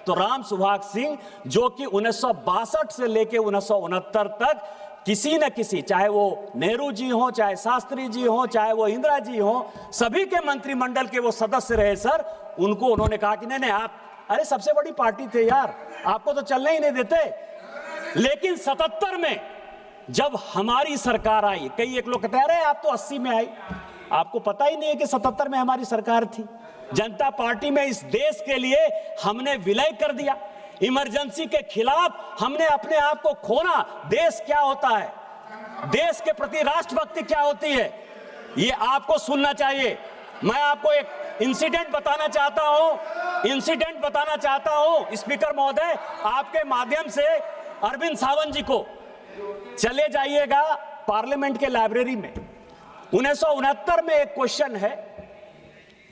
तो राम सुभाग सिंह, जो कि 1962 से लेकर 1969 तक किसी न किसी, चाहे वो नेहरू जी हो, चाहे शास्त्री जी हो, चाहे वो इंदिरा जी हो, सभी के मंत्रिमंडल के वो सदस्य रहे सर। उनको उन्होंने कहा कि नहीं नहीं आप, अरे सबसे बड़ी पार्टी थे यार, आपको तो चलने ही नहीं देते। लेकिन 77 में जब हमारी सरकार आई, कई एक लोग कहते हैं अरे आप तो 80 में आई, आपको पता ही नहीं है कि 77 में हमारी सरकार थी। जनता पार्टी में इस देश के लिए हमने विलय कर दिया, इमरजेंसी के खिलाफ हमने अपने आप को खोना। देश क्या होता है, देश के प्रति राष्ट्रभक्ति क्या होती है, ये आपको सुनना चाहिए। मैं आपको एक इंसिडेंट बताना चाहता हूं स्पीकर महोदय, आपके माध्यम से अरविंद सावंत जी को, चले जाइएगा पार्लियामेंट के लाइब्रेरी में। 1969 में एक क्वेश्चन है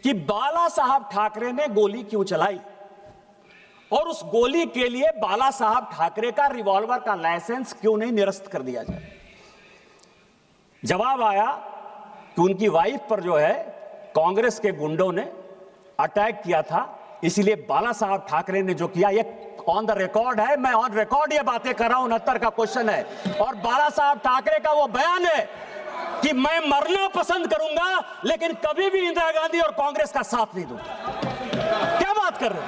कि बाला साहब ठाकरे ने गोली क्यों चलाई और उस गोली के लिए बाला साहब ठाकरे का रिवॉल्वर का लाइसेंस क्यों नहीं निरस्त कर दिया जाए। जवाब आया कि उनकी वाइफ पर जो है कांग्रेस के गुंडों ने अटैक किया था, इसलिए बाला साहब ठाकरे ने जो किया, ये ऑन द रिकॉर्ड है, मैं ऑन रिकॉर्ड ये बातें कर रहा हूं। 69 का क्वेश्चन है और बाला साहब ठाकरे का वो बयान है कि मैं मरना पसंद करूंगा लेकिन कभी भी इंदिरा गांधी और कांग्रेस का साथ नहीं दूंगा। क्या बात कर रहे हो?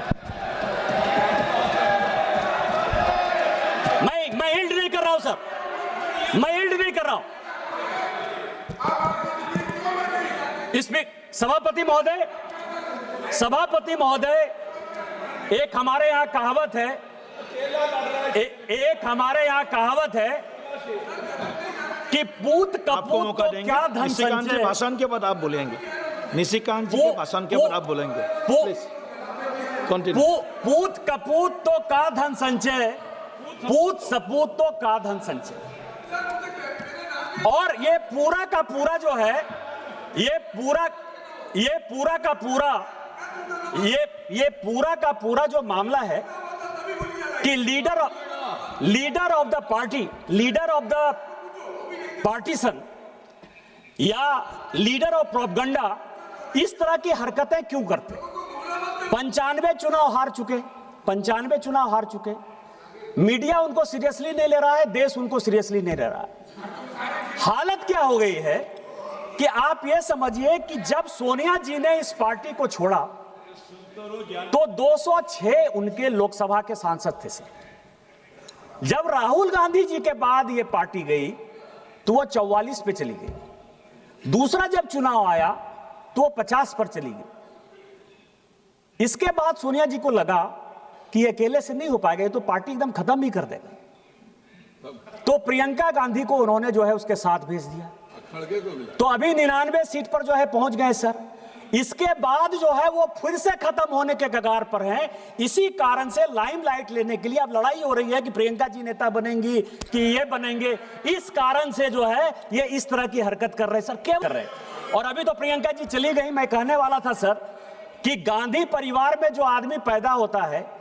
मैं हिल्ड नहीं कर रहा हूं सर, मैं हिल्ड नहीं कर रहा हूं। इसमें सभापति महोदय, एक हमारे यहां कहावत है, कि पूत कपूत तो क्या धन संचय। भाषण के बाद आप बोलेंगे, निशिकांत जी के भाषण के बाद आप बोलेंगे। पूत कपूत तो का धन संचय, पूत सपूत तो का धन संचय। और ये पूरा का पूरा जो है, ये पूरा का पूरा जो मामला है कि leader of the party, leader of the partition या लीडर ऑफ प्रोपगंडा इस तरह की हरकतें क्यों करते? 95 चुनाव हार चुके, मीडिया उनको सीरियसली नहीं ले रहा है, देश उनको सीरियसली नहीं ले रहा है। हालत क्या हो गई है कि आप ये समझिए कि जब सोनिया जी ने इस पार्टी को छोड़ा तो 206 उनके लोकसभा के सांसद थे सर। जब राहुल गांधी जी के बाद ये पार्टी गई तो वो 44 पे चली गई। दूसरा जब चुनाव आया तो वो 50 पर चली गई। इसके बाद सोनिया जी को लगा कि अकेले से नहीं हो पाएगा, तो पार्टी एकदम खत्म ही कर देगा, तो प्रियंका गांधी को उन्होंने जो है उसके साथ भेज दिया। तो अभी 99 सीट पर जो है पहुंच गए सर। इसके बाद जो है वो फिर से खत्म होने के कगार पर हैं। इसी कारण से लाइमलाइट लेने के लिए अब लड़ाई हो रही है कि प्रियंका जी नेता बनेंगी कि ये बनेंगे। इस कारण से जो है ये इस तरह की हरकत कर रहे सर। क्या कर रहे? और अभी तो प्रियंका जी चली गई। मैं कहने वाला था सर कि गांधी परिवार में जो आदमी पैदा होता है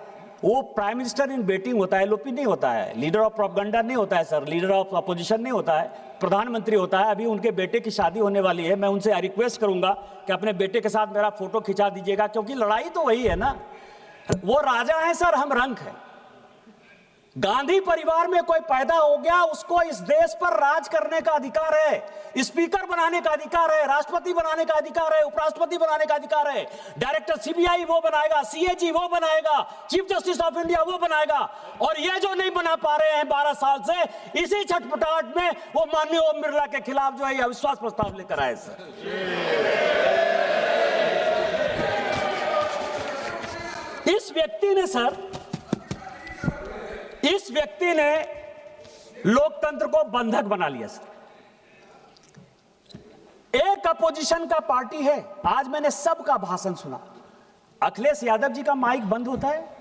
वो प्राइम मिनिस्टर इन वेटिंग होता है, एलओपी नहीं होता है, लीडर ऑफ प्रोपगंडा नहीं होता है सर, लीडर ऑफ अपोजिशन नहीं होता है, प्रधानमंत्री होता है। अभी उनके बेटे की शादी होने वाली है, मैं उनसे रिक्वेस्ट करूंगा कि अपने बेटे के साथ मेरा फोटो खिंचा दीजिएगा, क्योंकि लड़ाई तो वही है ना। वो राजा है सर, हम रंक है। गांधी परिवार में कोई पैदा हो गया, उसको इस देश पर राज करने का अधिकार है, स्पीकर बनाने का अधिकार है, राष्ट्रपति बनाने का अधिकार है, उपराष्ट्रपति बनाने का अधिकार है, डायरेक्टर सीबीआई वो बनाएगा, सीएजी वो बनाएगा, चीफ जस्टिस ऑफ इंडिया वो बनाएगा। और ये जो नहीं बना पा रहे हैं 12 साल से, इसी छटपटाहट में वो माननीय ओम बिरला के खिलाफ जो है अविश्वास प्रस्ताव लेकर आए सर। इस व्यक्ति ने लोकतंत्र को बंधक बना लिया सर। एक अपोजिशन का पार्टी है, आज मैंने सबका भाषण सुना। अखिलेश यादव जी का माइक बंद होता है,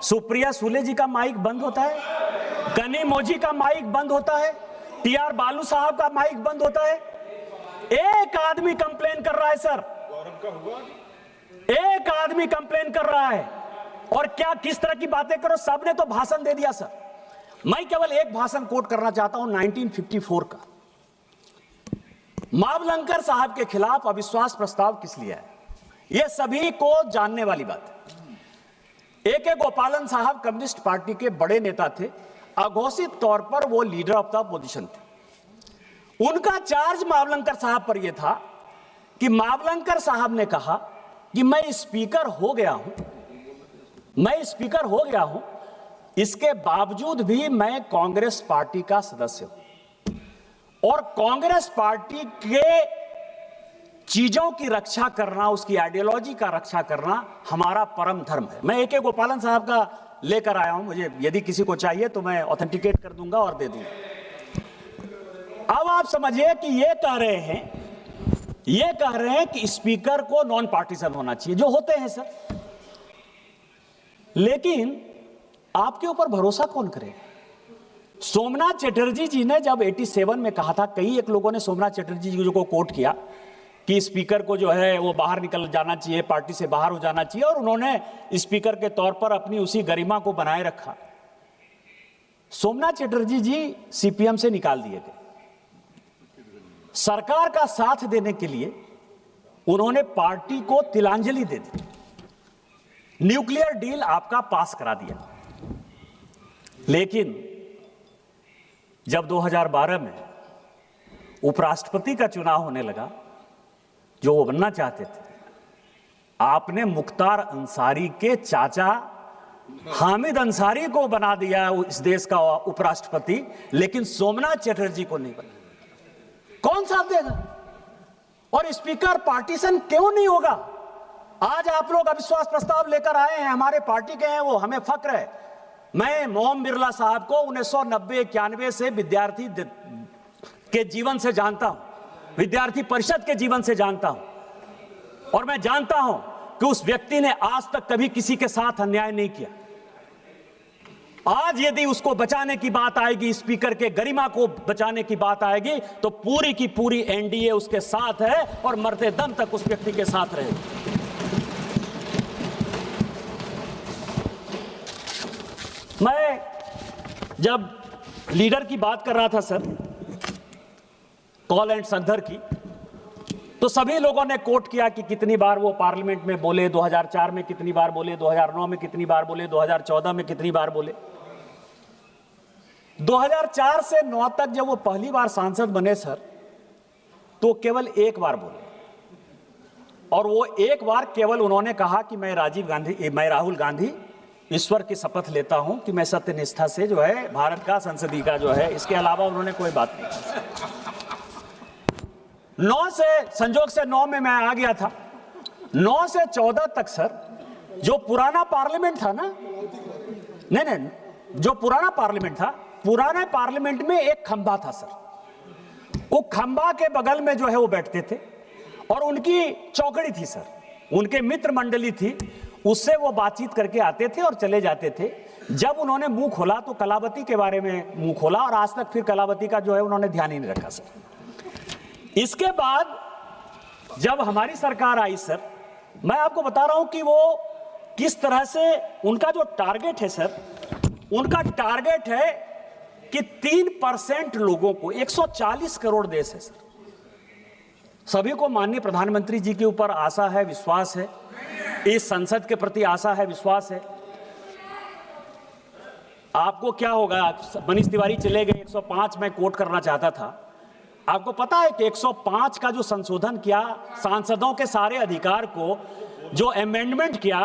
सुप्रिया सुले जी का माइक बंद होता है, गनी मोजी का माइक बंद होता है, टीआर बालू साहब का माइक बंद होता है। एक आदमी कंप्लेन कर रहा है सर, एक आदमी कंप्लेन कर रहा है। और क्या किस तरह की बातें करो, सबने तो भाषण दे दिया सर। मैं केवल एक भाषण कोट करना चाहता हूं 1954 का। मावलंकर साहब के खिलाफ अविश्वास प्रस्ताव किस लिए है, यह सभी को जानने वाली बात है। A.K. गोपालन साहब कम्युनिस्ट पार्टी के बड़े नेता थे, अघोषित तौर पर वो लीडर ऑफ द अपोजिशन थे। उनका चार्ज मावलंकर साहब पर यह था कि मावलंकर साहब ने कहा कि मैं स्पीकर हो गया हूं, इसके बावजूद भी मैं कांग्रेस पार्टी का सदस्य हूं और कांग्रेस पार्टी के चीजों की रक्षा करना, उसकी आइडियोलॉजी का रक्षा करना हमारा परम धर्म है। मैं A.K. गोपालन साहब का लेकर आया हूं, मुझे यदि किसी को चाहिए तो मैं ऑथेंटिकेट कर दूंगा और दे दूंगा। अब आप समझिए कि ये कह रहे हैं कि स्पीकर को नॉन पार्टीसन होना चाहिए, जो होते हैं सर, लेकिन आपके ऊपर भरोसा कौन करे? सोमनाथ चटर्जी जी ने जब 87 में कहा था, कई एक लोगों ने सोमनाथ चटर्जी जी को कोट किया कि स्पीकर को जो है वो बाहर निकल जाना चाहिए, पार्टी से बाहर हो जाना चाहिए, और उन्होंने स्पीकर के तौर पर अपनी उसी गरिमा को बनाए रखा। सोमनाथ चटर्जी जी सीपीएम से निकाल दिए गए। सरकार का साथ देने के लिए उन्होंने पार्टी को तिलांजलि दे दी, न्यूक्लियर डील आपका पास करा दिया। लेकिन जब 2012 में उपराष्ट्रपति का चुनाव होने लगा, जो वो बनना चाहते थे, आपने मुख्तार अंसारी के चाचा हामिद अंसारी को बना दिया इस देश का उपराष्ट्रपति, लेकिन सोमनाथ चटर्जी को नहीं बना। कौन साथ देगा? और स्पीकर पार्टीशन क्यों नहीं होगा? आज आप लोग अविश्वास प्रस्ताव लेकर आए हैं, हमारे पार्टी के हैं वो, हमें फक्र है। मैं मोहन बिरला साहब को 1990-91 से विद्यार्थी के जीवन से जानता हूं, विद्यार्थी परिषद के जीवन से जानता हूं, और मैं जानता हूं कि उस व्यक्ति ने आज तक कभी किसी के साथ अन्याय नहीं किया। आज यदि उसको बचाने की बात आएगी, स्पीकर के गरिमा को बचाने की बात आएगी, तो पूरी की पूरी एनडीए उसके साथ है और मरते दम तक उस व्यक्ति के साथ रहेगी। मैं जब लीडर की बात कर रहा था सर, कॉल एंड संदर की, तो सभी लोगों ने कोट किया कि कितनी बार वो पार्लियामेंट में बोले, 2004 में कितनी बार बोले, 2009 में कितनी बार बोले, 2014 में कितनी बार बोले। 2004 से 9 तक जब वो पहली बार सांसद बने सर, तो केवल एक बार बोले, और वो एक बार केवल उन्होंने कहा कि मैं राहुल गांधी ईश्वर की शपथ लेता हूं कि मैं सत्य निष्ठा से जो है भारत का संसदीय का जो है, इसके अलावा उन्होंने कोई बात नहीं की। 9 से संजोग से 9 में मैं आ गया था। 9 से 14 तक सर, जो पुराना पार्लियामेंट था ना, नहीं, जो पुराना पार्लियामेंट था, पुराने पार्लियामेंट में एक खंबा था सर। वो खंबा के बगल में जो है वो बैठते थे, और उनकी चौकड़ी थी सर, उनके मित्र मंडली थी, उससे वो बातचीत करके आते थे और चले जाते थे। जब उन्होंने मुंह खोला तो कलावती के बारे में मुंह खोला, और आज तक फिर कलावती का जो है उन्होंने ध्यान ही नहीं रखा सर। इसके बाद जब हमारी सरकार आई सर, मैं आपको बता रहा हूं कि वो किस तरह से उनका जो टारगेट है सर, उनका टारगेट है कि 3% लोगों को, 140 करोड़ देश है सर, सभी को माननीय प्रधानमंत्री जी के ऊपर आशा है, विश्वास है, इस संसद के प्रति आशा है, विश्वास है। आपको क्या होगा, मनीष तिवारी चले गए, 105 मैं कोट करना चाहता था। आपको पता है कि 105 का जो संशोधन किया, सांसदों के सारे अधिकार को जो अमेंडमेंट किया,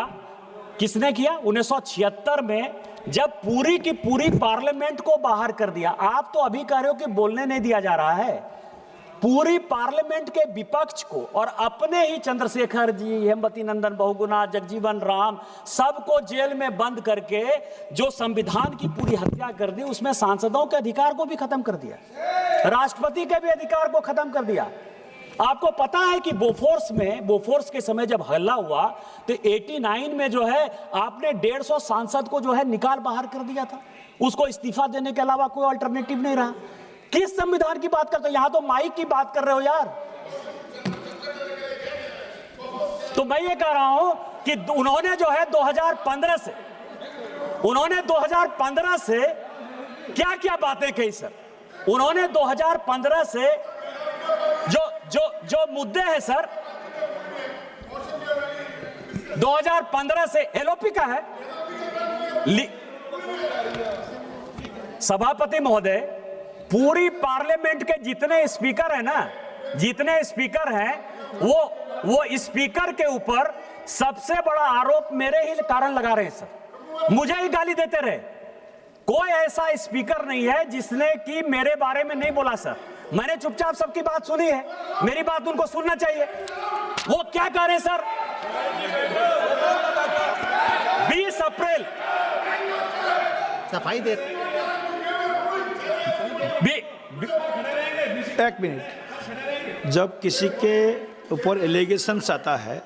किसने किया? 1976 में, जब पूरी की पूरी पार्लियामेंट को बाहर कर दिया। आप तो अभी कह रहे हो कि बोलने नहीं दिया जा रहा है। पूरी पार्लियामेंट के विपक्ष को और अपने ही चंद्रशेखर जी, हेमवती नंदन बहुगुणा, जगजीवन राम, सबको जेल में बंद करके जो संविधान की पूरी हत्या कर दी, उसमें सांसदों के अधिकार को भी खत्म कर दिया, राष्ट्रपति के भी अधिकार को खत्म कर दिया। आपको पता है कि बोफोर्स के समय जब हल्ला हुआ तो 89 में जो है आपने 150 सांसद को जो है निकाल बाहर कर दिया था। उसको इस्तीफा देने के अलावा कोई अल्टरनेटिव नहीं रहा। किस संविधान की बात करते हो? यहां तो माइक की बात कर रहे हो यार। तो मैं ये कह रहा हूं कि उन्होंने जो है 2015 से क्या क्या बातें कही सर। उन्होंने 2015 से जो मुद्दे हैं सर, 2015 से एलओपी का है, सभापति महोदय, पूरी पार्लियामेंट के जितने स्पीकर हैं ना, जितने स्पीकर हैं, वो स्पीकर के ऊपर सबसे बड़ा आरोप मेरे ही कारण लगा रहे हैं सर। मुझे ही गाली देते रहे। कोई ऐसा स्पीकर नहीं है जिसने कि मेरे बारे में नहीं बोला सर। मैंने चुपचाप सबकी बात सुनी है, मेरी बात उनको सुनना चाहिए। वो क्या कह रहे हैं सर? 20 अप्रैल सफाई दे। एक मिनट, जब किसी के ऊपर एलिगेशंस आता है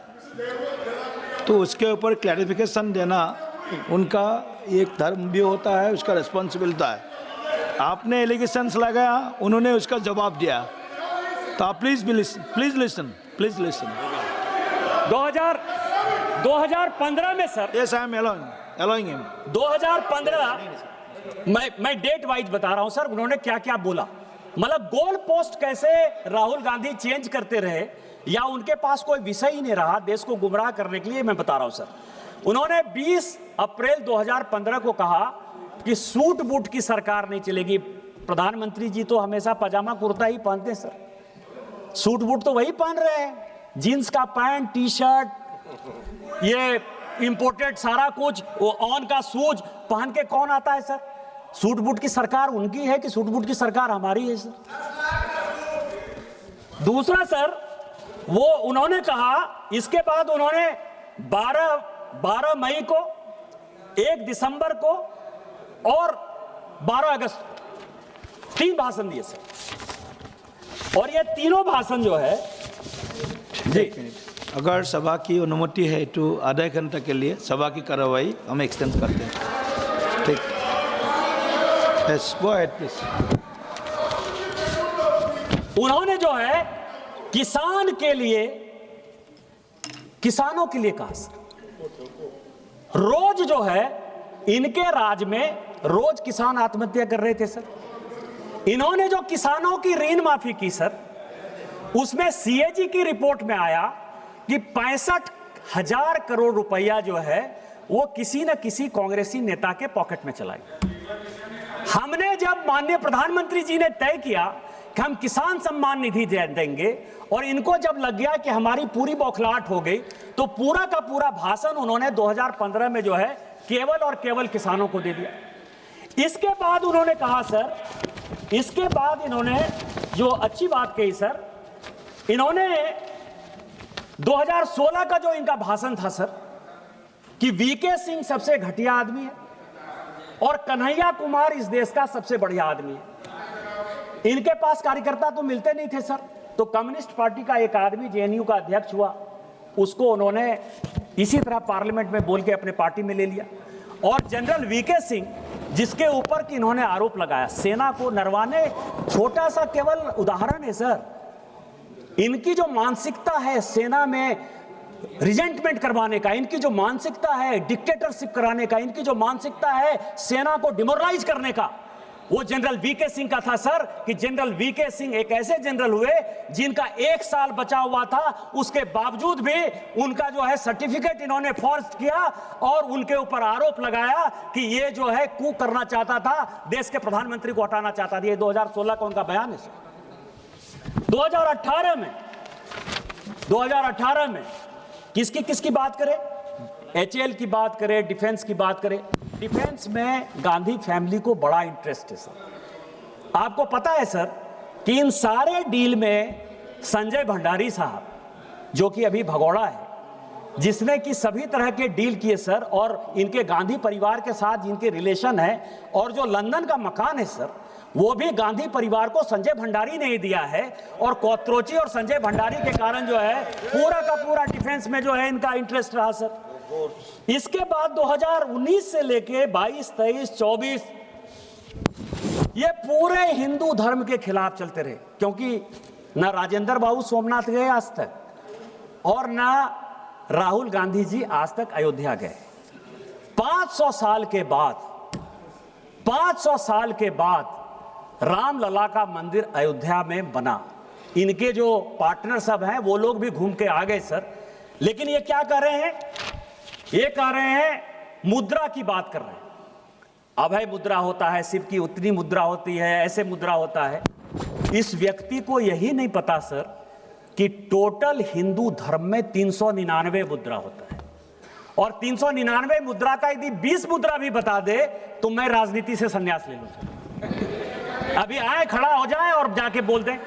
तो उसके ऊपर क्लैरिफिकेशन देना उनका एक धर्म भी होता है, उसका रिस्पॉन्सिबिलिटी है। आपने एलिगेशंस लगाया, उन्होंने उसका जवाब दिया, तो आप प्लीज लिसन 2015 में sir, yes I am allowing him. 2015 मैं डेट वाइज बता रहा हूं सर, उन्होंने क्या क्या बोला। मतलब गोल पोस्ट कैसे राहुल गांधी चेंज करते रहे, या उनके पास कोई विषय ही नहीं रहा देश को गुमराह करने के लिए, मैं बता रहा हूं सर। उन्होंने 20 अप्रैल 2015 को कहा कि सूट बूट की सरकार नहीं चलेगी। प्रधानमंत्री जी तो हमेशा पजामा कुर्ता ही पहनते हैं सर, सूट बूट तो वही पहन रहे हैं, जीन्स का पैंट, टी शर्ट, ये इंपोर्टेड सारा कुछ, वो ऑन का शूज पहन के कौन आता है सर? सूट बूट की सरकार उनकी है कि सूट बूट की सरकार हमारी है सर? दूसरा सर, वो उन्होंने कहा, इसके बाद उन्होंने 12 मई को, 1 दिसंबर को और 12 अगस्त को 3 भाषण दिए सर। और ये तीनों भाषण जो है जी, अगर सभा की अनुमति है तो आधा घंटा के लिए सभा की कार्रवाई हम एक्सटेंड करते हैं। ठीक, यस, गो अहेड प्लीज। उन्होंने जो है किसानों के लिए कहा सर। रोज जो है इनके राज में रोज किसान आत्महत्या कर रहे थे सर। इन्होंने जो किसानों की ऋण माफी की सर, उसमें सीएजी की रिपोर्ट में आया कि 65,000 करोड़ रुपया जो है वो किसी न किसी कांग्रेसी नेता के पॉकेट में चला गया। हमने जब माननीय प्रधानमंत्री जी ने तय किया कि हम किसान सम्मान निधि देंगे, और इनको जब लग गया कि हमारी पूरी बौखलाहट हो गई, तो पूरा का पूरा भाषण उन्होंने 2015 में जो है केवल और केवल किसानों को दे दिया। इसके बाद उन्होंने कहा सर, इसके बाद इन्होंने जो अच्छी बात कही सर, इन्होंने 2016 का जो इनका भाषण था सर, कि वीके सिंह सबसे घटिया आदमी है और कन्हैया कुमार इस देश का सबसे बढ़िया आदमी है। इनके पास कार्यकर्ता तो मिलते नहीं थे सर, तो कम्युनिस्ट पार्टी का एक आदमी जेएनयू का अध्यक्ष हुआ, उसको उन्होंने इसी तरह पार्लियामेंट में बोल के अपने पार्टी में ले लिया। और जनरल वीके सिंह, जिसके ऊपर कि इन्होंने आरोप लगाया सेना को नरवाने, छोटा सा केवल उदाहरण है सर। इनकी जो मानसिकता है सेना में रिजेंटमेंट करवाने का, इनकी जो मानसिकता है डिक्टेटरशिप कराने का, इनकी जो मानसिकता है सेना को डिमोरलाइज करने का, वो जनरल वीके सिंह का था सर। कि जनरल वीके सिंह एक ऐसे जनरल हुए जिनका 1 साल बचा हुआ था, उसके बावजूद भी उनका जो है सर्टिफिकेट इन्होंने फॉर्ज किया और उनके ऊपर आरोप लगाया कि ये जो है कू करना चाहता था, देश के प्रधानमंत्री को हटाना चाहता था। ये 2016 का उनका बयान है सर। 2018 में किसकी बात करें? एचएएल की बात करें, डिफेंस की बात करें। डिफेंस में गांधी फैमिली को बड़ा इंटरेस्ट है सर। आपको पता है सर कि इन सारे डील में संजय भंडारी साहब, जो कि अभी भगोड़ा है, जिसने कि सभी तरह के डील किए सर, और इनके गांधी परिवार के साथ जिनके रिलेशन है, और जो लंदन का मकान है सर, वो भी गांधी परिवार को संजय भंडारी ने ही दिया है। और कोत्रोची और संजय भंडारी के कारण जो है पूरा का पूरा डिफेंस में जो है इनका इंटरेस्ट रहा सर। इसके बाद 2019 से लेके 22, 23, 24 ये पूरे हिंदू धर्म के खिलाफ चलते रहे, क्योंकि ना राजेंद्र बाबू सोमनाथ गए आज तक, और ना राहुल गांधी जी आज तक अयोध्या गए। 500 साल के बाद रामलला का मंदिर अयोध्या में बना। इनके जो पार्टनर सब हैं वो लोग भी घूम के आ गए सर। लेकिन ये क्या कर रहे हैं? ये कह रहे हैं मुद्रा की बात कर रहे हैं। अभय मुद्रा होता है, शिव की उतनी मुद्रा होती है, ऐसे मुद्रा होता है। इस व्यक्ति को यही नहीं पता सर कि टोटल हिंदू धर्म में 399 मुद्रा होता है, और 399 मुद्रा का यदि 20 मुद्रा भी बता दे तो मैं राजनीति से संन्यास ले लूं। अभी आए, खड़ा हो जाए और जाके बोल दें